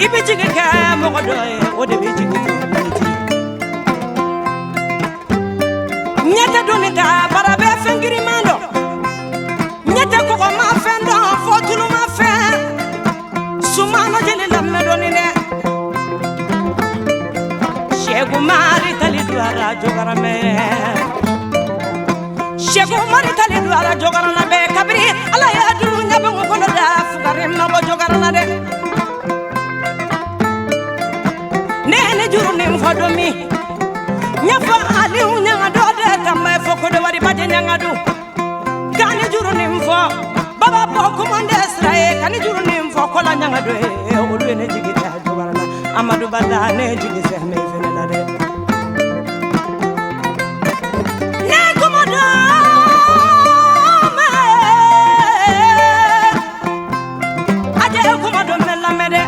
ibijigika mogodoy ode bijigiti nyata donita para be fengiri mando nyata ko ma fendo fotulu ma fe sumano jeli lamme donine shegu mari tali duara jogarame shegu mari tali duara jogarana be kabri ala ya dunya be ko da fugarim na bo jogarana de nene juru nim fodomi nyafa ali unya do de tamay foko de wari bade nyangadu kani juru nim fo baba boko monde srae kani juru nim fo kola nyangadu e olu ene jigita jogarana amadu bada ne jigi se me fenela de ne komodo me aje komodo mela mede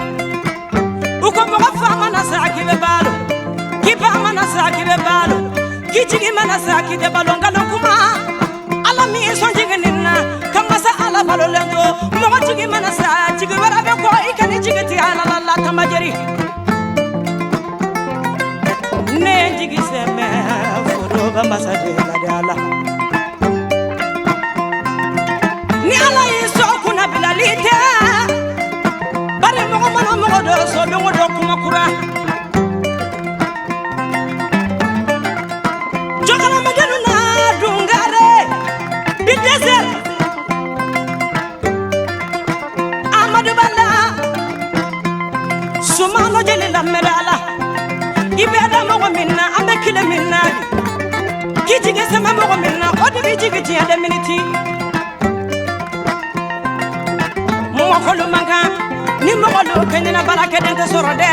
uko mo fama na saki be balo kipa mana saki be balo kichigi mana saki de balo ngalo kuma ala mi sonjige ninna kamasa ala balo lendo mo chigi mana saki be wara be ko ikani chigi ti ala la tamajeri ne jigi seme furo ba masaje la dala ni ala yiso kuna bilalite bare mo do so be do kuma kura jogana medelu na dungare bi desert amadu balla sumano jeli la medala ibeda mo minna ambe kile minna kijige sama mo minna odi bi jige ti ade miniti mo ko lu manga ni mo ko lu kenina baraka den te sorode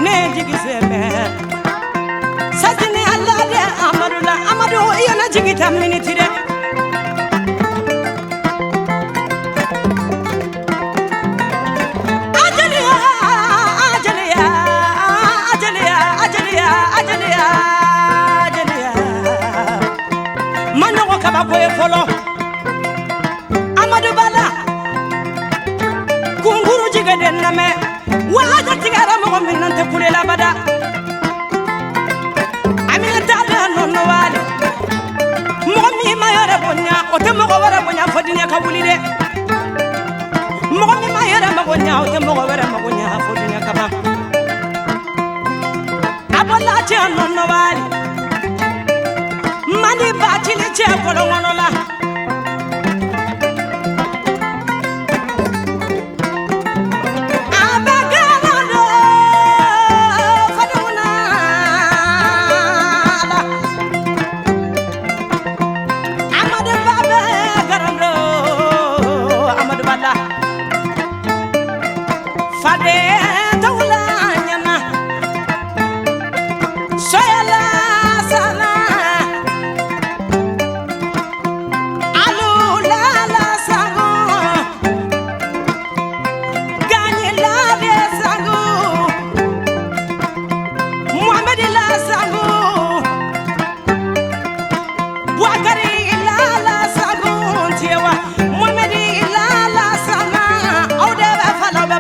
ne jigi seme satine allah de amadu yana jigi tam miniti de manogo kaba ko e folo amadu bala kunguru jiga den name waja tigara mo minante kulela bada amina tada nonno wale mo mi mayore bonya o te mo wara bonya fodinya ka wulide mo mi mayore magonya o te mo wara magonya fodinya ka ba abala je nonno wale mani batili je kolongono la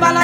bala